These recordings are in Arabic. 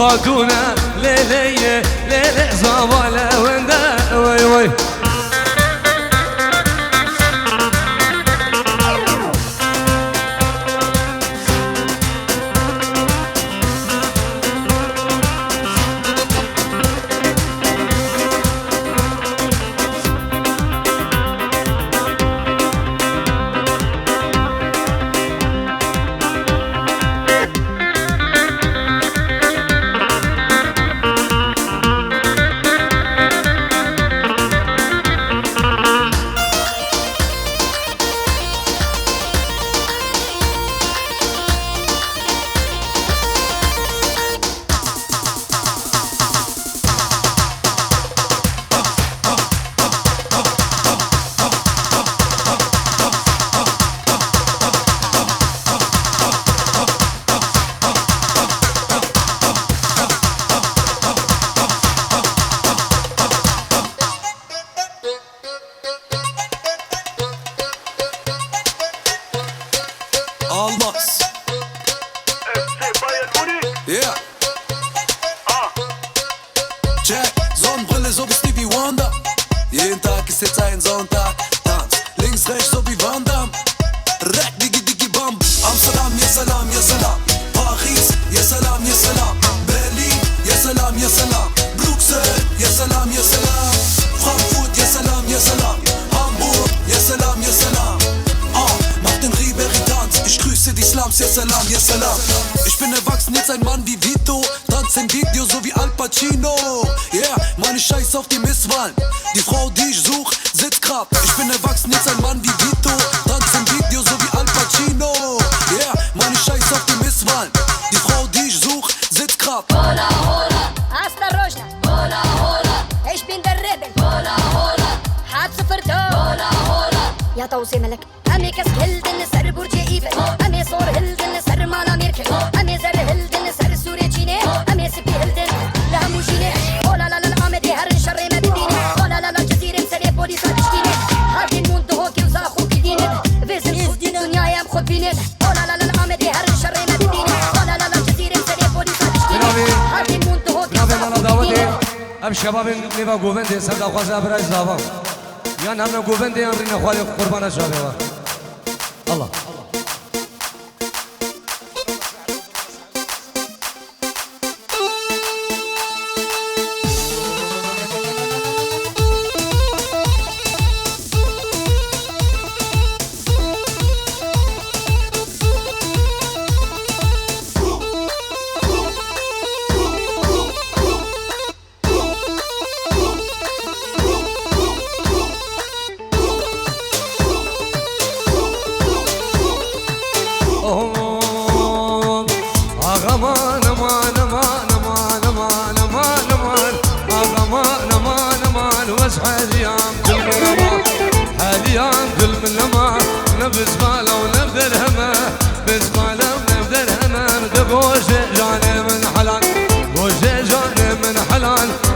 خاكونا ليلي ليلي زوالا وندا وي وي Almaz. Yeah. Check, Sonnenbrille so wie Stevie Wonder. Jeden Tag ist jetzt ein Sonntag. Tanz, links, rechts so wie Van Damme. Rack, digi, digi, bam. Amsterdam, ya salam, ya salam. Paris, ya salam, ya salam. Berlin, ya salam, ya salam. Bruxelles, ya salam, ya salam. Frankfurt, ya salam, ya salam. Hamburg, ya salam, ya salam. Mach den Ribéry-Tanz, ich grüße die Slums, ya salam, ya salam. Ich bin erwachsen, jetzt ein Mann wie Vito. Tanz im Video, so wie Al Pacino. Yeah, meine Scheiß auf die Misswahlen. Die Frau, die ich such, sitzt grad. Ich bin erwachsen, jetzt ein Mann wie Vito. Tanz im Video, so wie Al Pacino. Yeah, meine Scheiß auf die Misswahlen. Die Frau, die ich such, sitzt grad. Hola, hola, hasta Rojna. Hola, hola, ich bin der Rebel. Hola, hola, حاب صفرته. Hola, hola, يا توصي ملك. أمي كس هلدن سر برج إيفل. أمي صور هلدن سر مالا ميركل. أمي زر هلدن سر سوري جيني. أمي سبي هلدن لها موجيني. ولا لا لا أمدي هر شر ما بديني. ولا لا لا جزيرة سري بوليس تشتيني. هذه الموند هوكي وزاخو كديني. فيزن خود الدنيا يا مخود بيني. ولا لا لا أمدي هر شر ما بديني. ولا لا لا جزيرة سري بوليس تشتيني. هذه الموند هوكي وزاخو كديني. ام شباب نیوا گوونده صدا خوازه برای زاوا یا نام گوونده یا رین خوالی قربان شده الله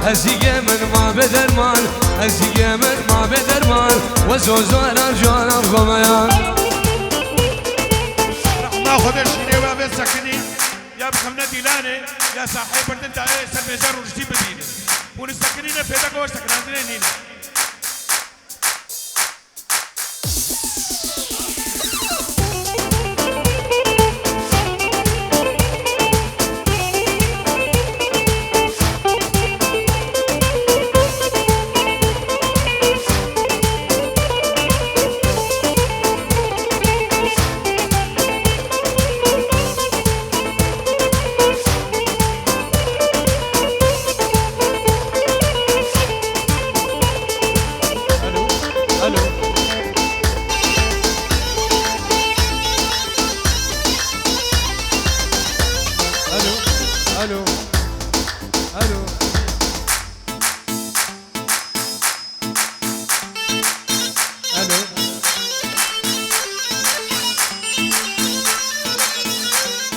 هزية من ما بدرمان هزية من ما بدرمان وزوزونا جوانا بغميان رح ناخذ الشنيوة بالسكنين يا بخمنا ديلاني يا صاحب بردنتا ايه سميزار ورشتي بديني ونستكنين في دقوة استكنين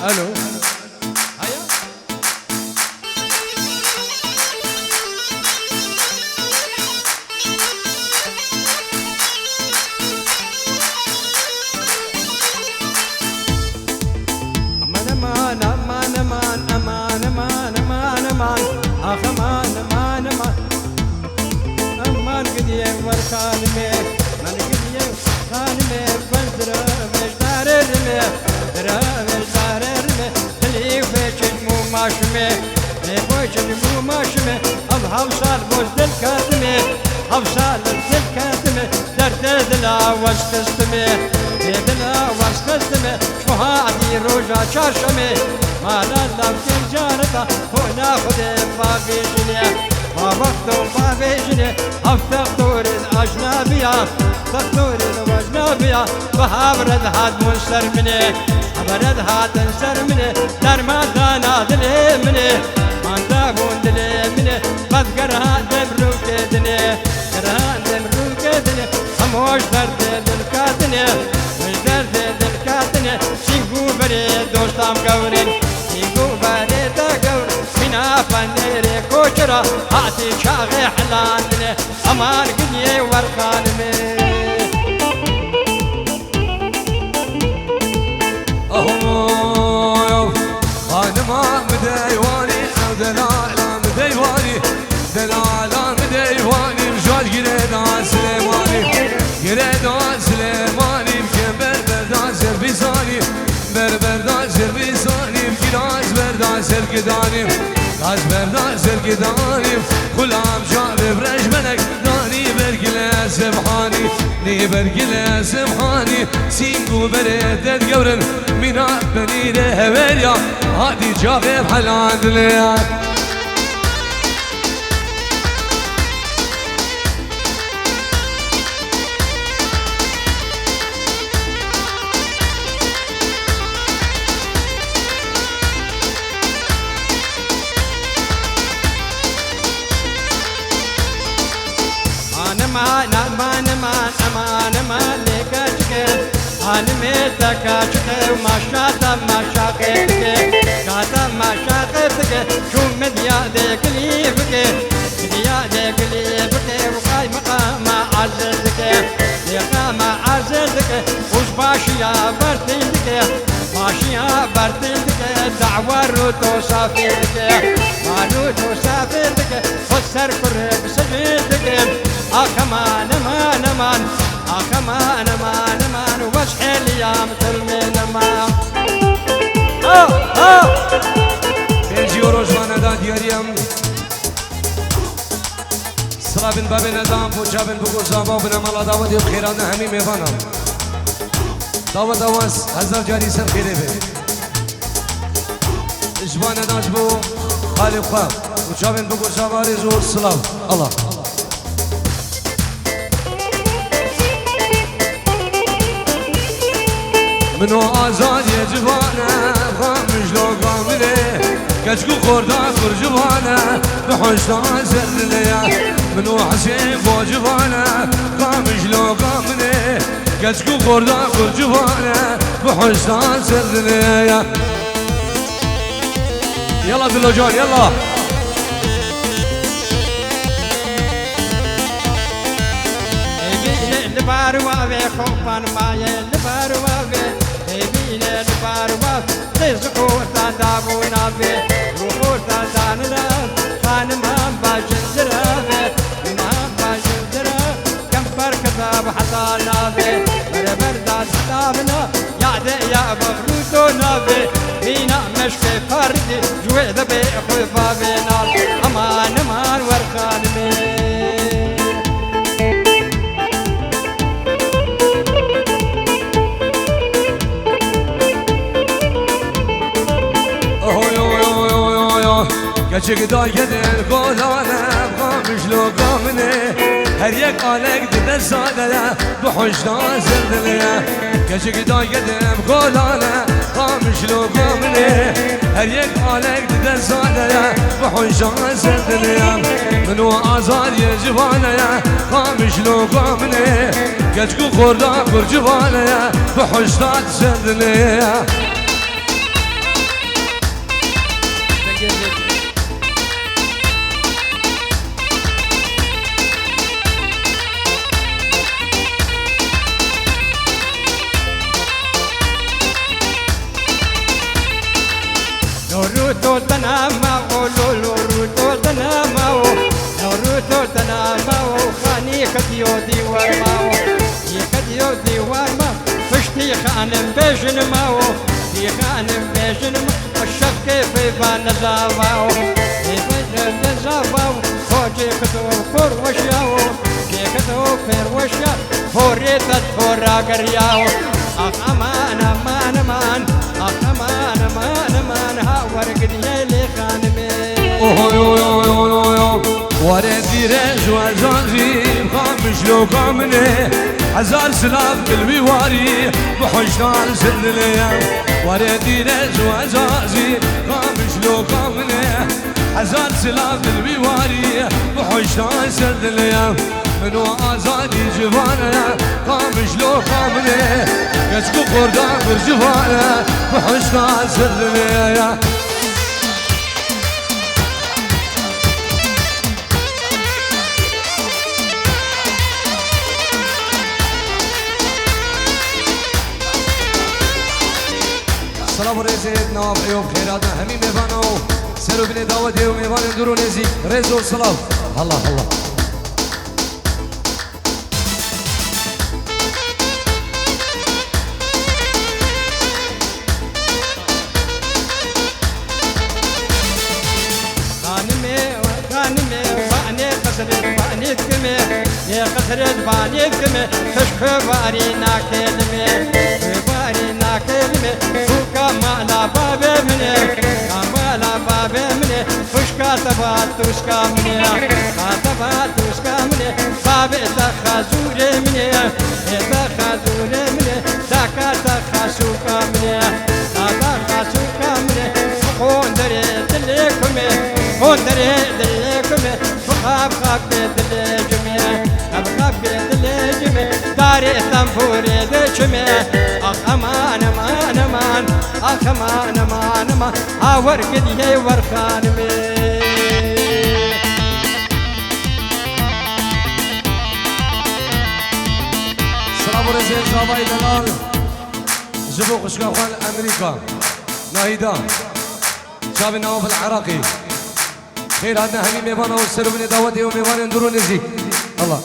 الو هيا امان امان امان امان امان امان خانمي من قلي خانمي بنزر مجدار رمي درا مجدار رمي دلي فيك مو ماشمي فيك مو ماشمي ام هوصال بوز دل كاتمي هوصال دل كاتمي درد دلا واسكستمي دلا واسكستمي شو هادي روجا شاشمي ما لازم تنجارتا هنا خدي بابي جنيه وقت البابيجني أفتقر الأجنبية تقدر الأجنبية وهبرد هاد منسر مني هبرد هاد منسر مني در ما دانا دلي مني من دابون دلي مني قد قرها دمرو كدني قرها دمرو كدني هموش درد دلكاتني مش درد دلكاتني سينقو بري دوستام قورين سينقو بري دا قورين منا فنيري كوشرا هاتي شاغي حلاني امان قني ورخانمي اهو خانما مديواني او دلالا مديواني دلالا مديواني مجال قريدان سليماني قريدان سليماني بكبر بردان سربيساني بردان سربيساني بكراز بردان سرقداني راز بردان سرقداني غلام جاب برج ملك داني برقلا سبحاني ني برقلا سبحاني سينقو بريدت قورن منا بني هبليا هادي جاب بحلان دليا أمان لكاشك أنا متكاشك وما شاطم ما شاقتك شاطم ما شاقتك شو مديا ذيك ليفك مديا ذيك ليفك وقاي مقام عززك مقام عززك وش باشيا برتندك باشيا برتندك دعوة روتو سافرك روتو سافرك فسر قرب سجدك أخمان مان مان أخمان مان مان وشحل يا متلمين مان بيجي ورجوانا دا دياريم سرابن بابن دام بوجابن بقول زابابن مالا داود بخيران همي ميفانم داود دواس هزار جاري سر خيري بي اجبانا داش بو خالي خواب بوجابن بقول زاباري زور سلام الله منو آزاد یه جوانه خامش لو کامله کشکو خورده خور جوانه به حشتان سرلیا منو حسین با جوانه خامش لو کامله کشکو خورده خور جوانه به حشتان سرلیا يلا دلو جان يلا الباروا بخوفان ماي الباروا بين الباروا تزقوا تدابونا به روحوا تداننا خان ما باجزرا ما باجزرا كم فرق ذاب حطانا به بربردا تدابنا يا بفروتنا به بينا مشك فردي جوي ذبي خوفا بينا امان امان ورخان به کچک دای دل گلانه خامش لو کامنه هر یک آلک دل ساده به حجدان زردله کچک دای دل گلانه خامش لو کامنه هر یک آلک دل ساده به حجدان زردله منو آزاد یه جوانه خامش لو کامنه کچکو خورده خور جوانه به حجدان زردله Noruto tanama o lolo ruto tanama o Noruto tanama o khani khatiyo di خانم بجنماو في خانم بجنم الشق في بان زاواو في بان زاواو فوجي كتو فروشاو في كتو فروشا فوريت فورا قرياو اخ امان امان امان اخ امان امان امان ها ورقد يلي خانمي وردي رج وزازي خامش لو كامنه هزار سلاف بالبيواري بحجنان سلليا وردي رج وزازي خامش لو كامنه هزار سلاف بالبيواري بحجنان سلليا منو آزادي جوانا خامش لو كامنه كسكو قردان برجوانا بحجنان سلليا سلام رزق نواب ایوب خیراتنا همین میوانو سر و بین دعوتی و میوان درو نزی رزق و سلام الله الله يا قصرت باني كمي تشكو باري ناكلمي باري ناكلمي فوكا مالا بابي مني مالا بابي مني فشكا تبات تشكا مني تبات تشكا مني بابي تخازوري مني تخازوري مني داكا تخاسوكا مني تخاسوكا مني خوندري دليكمي خوندري دليكمي فخاب خاب دليكمي أبغى بيدلجمي داري ثنفوري دشمي أخ أمان أمان أمان أخ أمان أمان أمان هاور قدي ورخانمي سلام رزق زاباي دلال جبو قشقا خوان أمريكا ناهيدا شاب النواف العراقي خير هذا همي ميوانا والسلو من دعوتي وميوانا ندرو نزي الله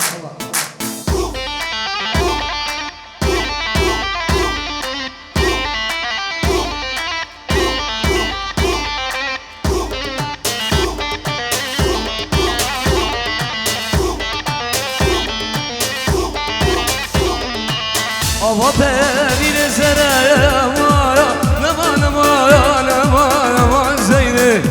أوابني نزرع مايا نما نما نما نما زيني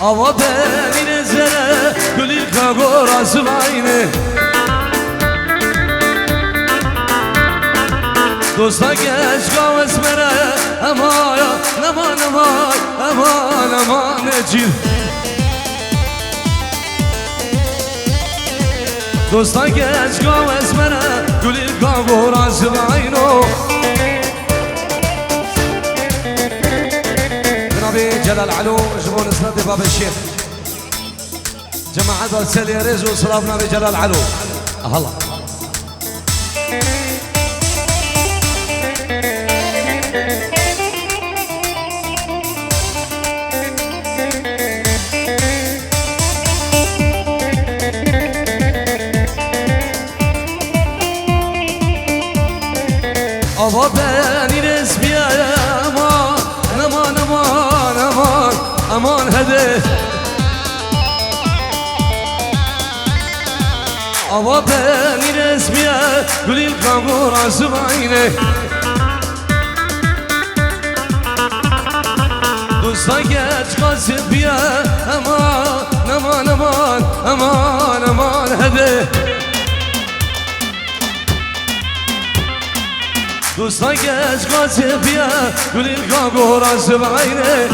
أوابني نزرع كل الكابورا سبعيني دوستا كشكا واسمرا أمايا نما نما أما نما نجيل دوستا كشكا واسمرا كل الكابورا سبعينو جنابي جلال علو جبون اسرة باب الشيخ جماعة السلي رزق وصلافنا بجلال علو الله أبا بني نسبي أمان أمان أمان أمان أمان هده أبا بني نسبي كل الكابورا سبعينه دوستا كيش قاسب بيا أمان أمان أمان أمان أمان هده دوستا كيش قاسب بيا كل الكابورا سبعينه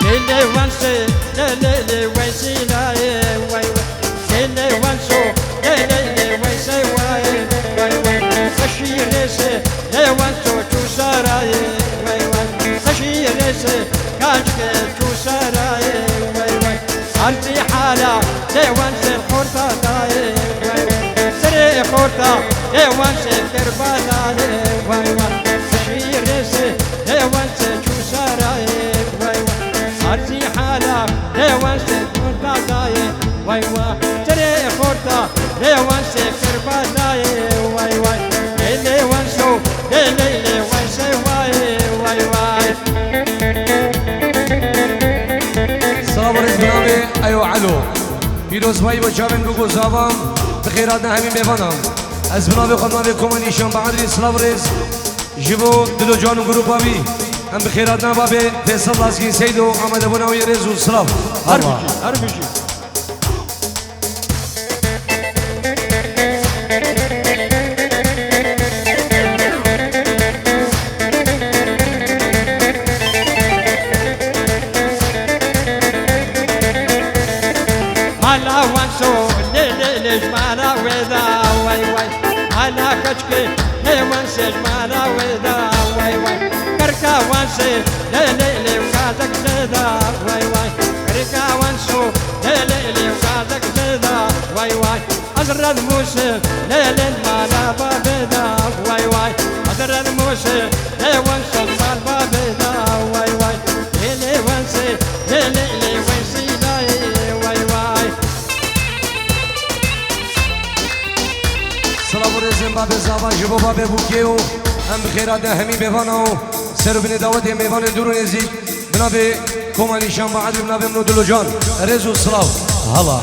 ليلي وانسي ليلي ويسي لا وي ليلي وانسو ليلي ويسي ايوان سكر بالاي واي واي شيرسي ايوان سكر سراي واي واي ارزي حالا ايوان سكر بالاي واي واي تري خورتا ايوان سكر بالاي واي واي ليلي وانسو ليلي وانسي واي واي واي صابر اسمنامي ايو علو پیروز بایی با چاوین گوگو زاوام بخیرات نه همین بفنم از بنابه خدمه کمانی شام بعدی سلاورز جبو دلو جانو گروپ آبی هم بخیرات نه بابه فیصل لاسکین سیدو آمده بناوی رزو سلاو هربشي مالا وانسو ليش مالا ودا واي واي مالا كشكي لي وانسج مالا ودا واي واي كركا وانسي لي وقادك زدا واي واي كركا وانسو لي وقادك زدا واي واي أزرد موسى لي مالا بابدا واي واي أزرد موسى لي وانسو مال بابدا واي واي لي وانسي لي وانسي واي واي سلاورز بابه زاوا جبو بابه بوکیو هم بخیرات نه همین بفناو سر بن دعوت میوان دور نزدیک بنابه کمانی شام بعدی بنابه منو دلو جان رزو سلاو هلا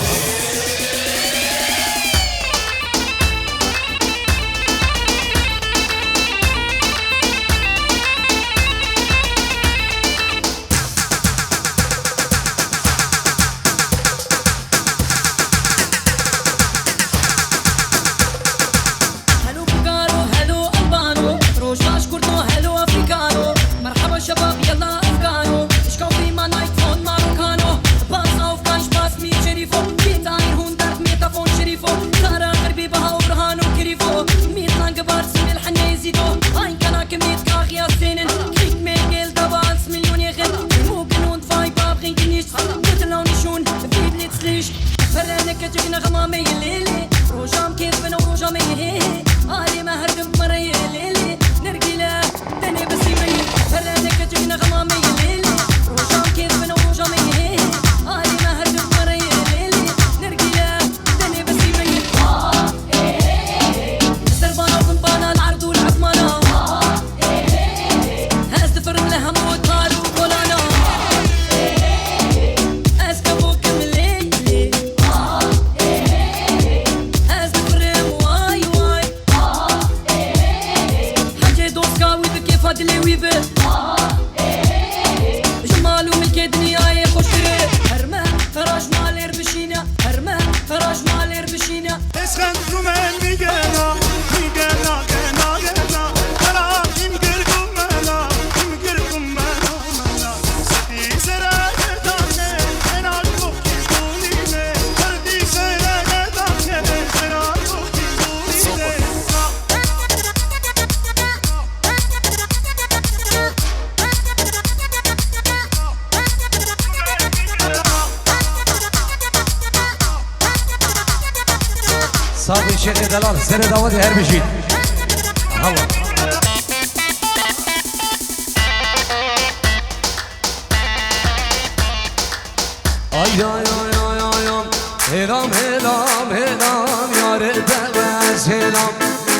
صافي شيخ دلال سر دعوتي هربشي هلا ay ay ay ay ay ay helam helam helam yar devaz helam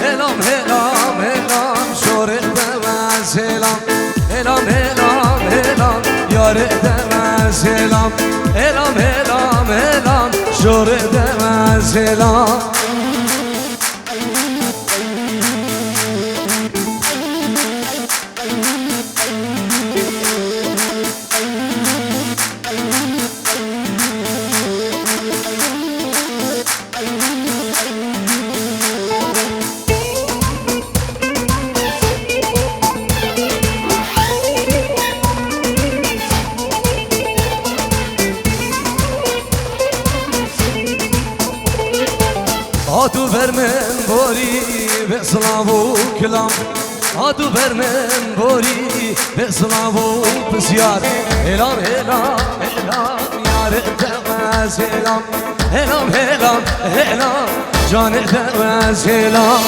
helam helam helam şor devaz helam helam helam helam yar devaz helam helam helam helam şor devaz helam هاتو برمن بوری به سلاو کلام هاتو برمن بوری به سلاو بسیار هلام هلام هلام یار دواز هلام هلام هلام هلام جان دواز هلام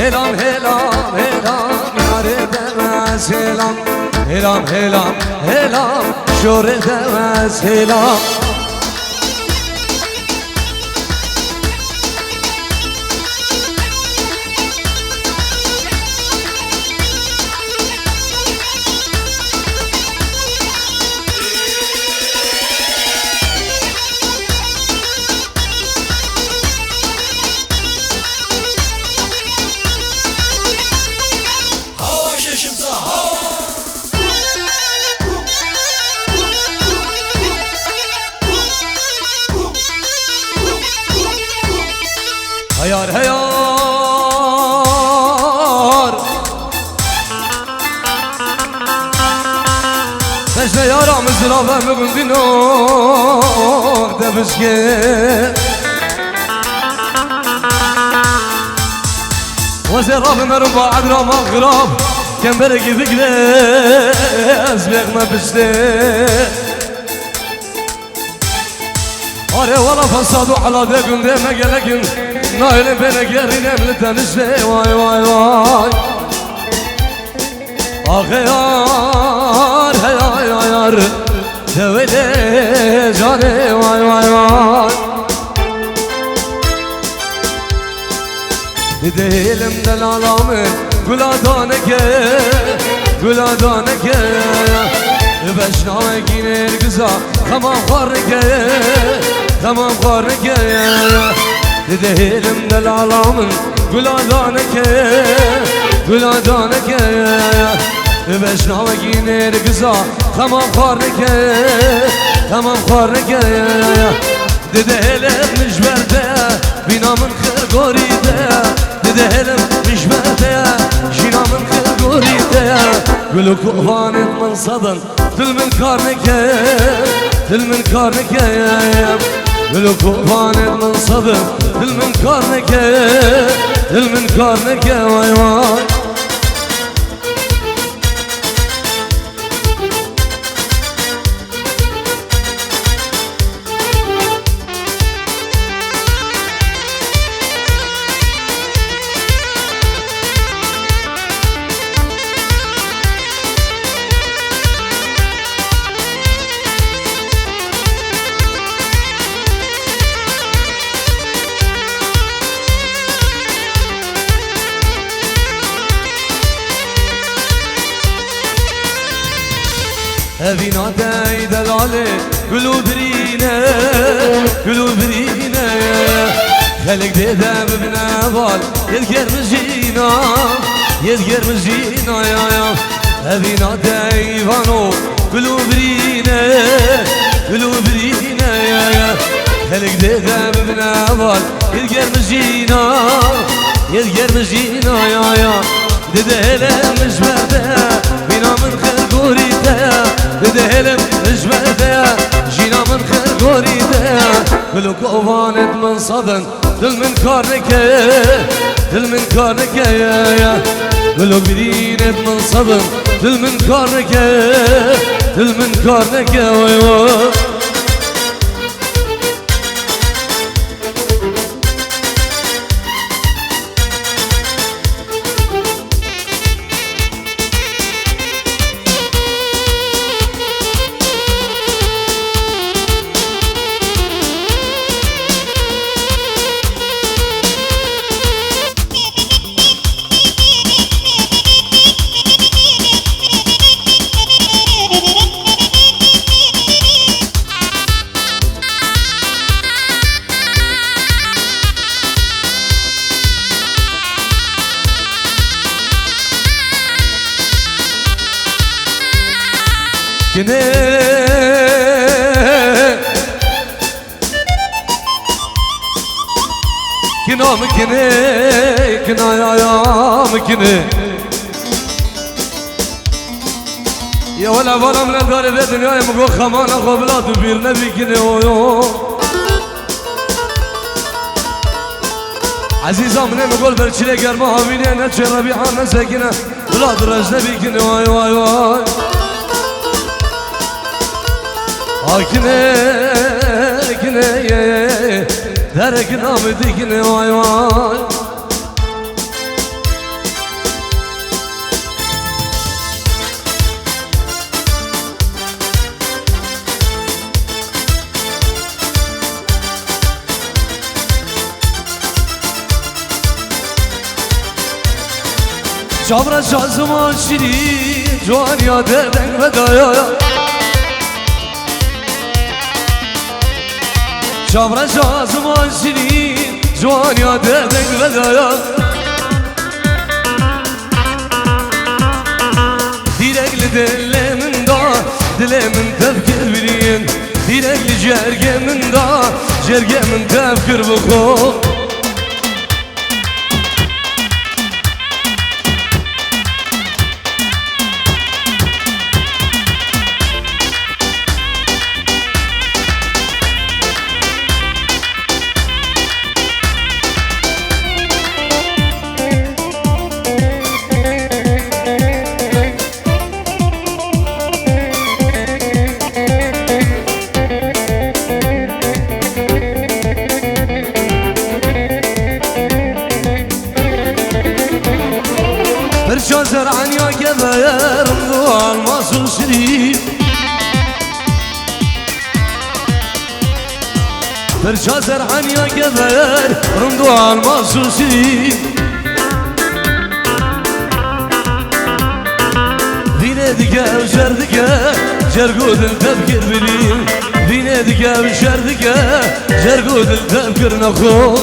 هلام هلام هلام یاره دمز هلام هلام هلام هلام شوره دمز هلام هيار هيار تجد يارا مزرابة مغندينو دبشكي وزراب مربع عدرا مغرب كان برقي ذكري أزبيغ ما بشتي آره والا فساد و حلاده گنده مگلگن نایل بنگری نملتنشته وای وای وای آخه یار هیای یار دویده جانه وای وای وای دیدم دلالامه گلادانه که گلادانه که بشنامه گینه گزا تمام خارکه تمام خارکه دیدم دلالامن گلادانه گلادانه بشنامه گینه گزا تمام خارکه تمام خارکه دیدم نجبرده بینامن خرگوریده دیدم نجبرده جینامن خرگوریده گلو کوهانت من صدن دل من کارنکه دل من کارنکه گلو کوهانت من صدن دل من کارنکه دل من کارنکه وای وای هذينا داي دلالي قلوب رينا قلوب رينا خلق ديدا ببنا بال يذكر مزينا يذكر مزينا يا هذينا داي فانو قلوب رينا قلوب رينا يا خلق ديدا ببنا بال يذكر مزينا يذكر مزينا يا ديدا هلا مجمده بينا من خلقوريته دهلم نجمده جينا من خرغوريده بلو كوفانت من صدن دل من كارنكه دل من كارنكه بلو برينت من صدن دل من كارنكه دل من كارنكه وي وي كني كنا مكني كنا يا مكني يا ولا من الدار بيت الدنيا مقو خمان اخو بلاد بير نبي كني عزيزا من نقول برشلي قرما هاويني نتشي ربيعا نسكنه بلاد رجنبي كني واي واي واي كني كني درك نام ديكني واي واي Çavra şazıma şiri Cuan ya deden vedaya Çavra şazıma şiri Cuan ya deden vedaya Direkli dillemin da Dilemin tefkir bilin Direkli cergemin da Cergemin tefkir bukul Perşazer anya geber Dual masul şerif Perşazer anya geber Dual masul şerif Dine dige uçer dige Cergudil tefkir bilin Dine dige uçer dige Cergudil tefkir nakul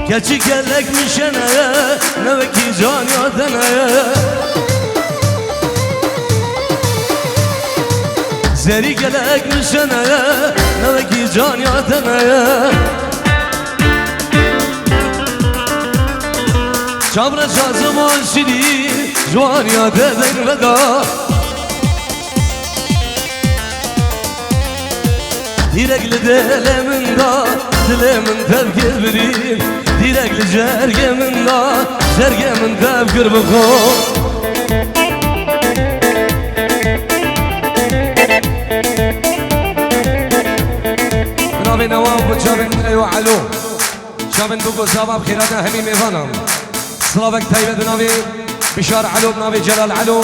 Keçi kellek mişeneye Neveki can yadeneye Zeri kellek mişeneye Neveki can yadeneye Çavra şazıma şiri Juan yadeden veda Direkli dilemin da Dilemin tevkir bilin Direkli cergemin da Cergemin tevkir bukul بنابي نواب وشابن ايوه علو شابن دوكو شباب خيراتنا همي ميفانم صلابك طيبة بنابي بشار علو بنابي جلال علو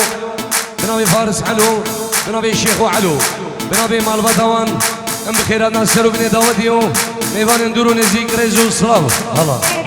بنابي فارس علو بنابي الشيخو علو بنابي مالبطوان ام بخيراتنا سرو بني داوديو ميفان اندورو نزيك ريزو صلاب الله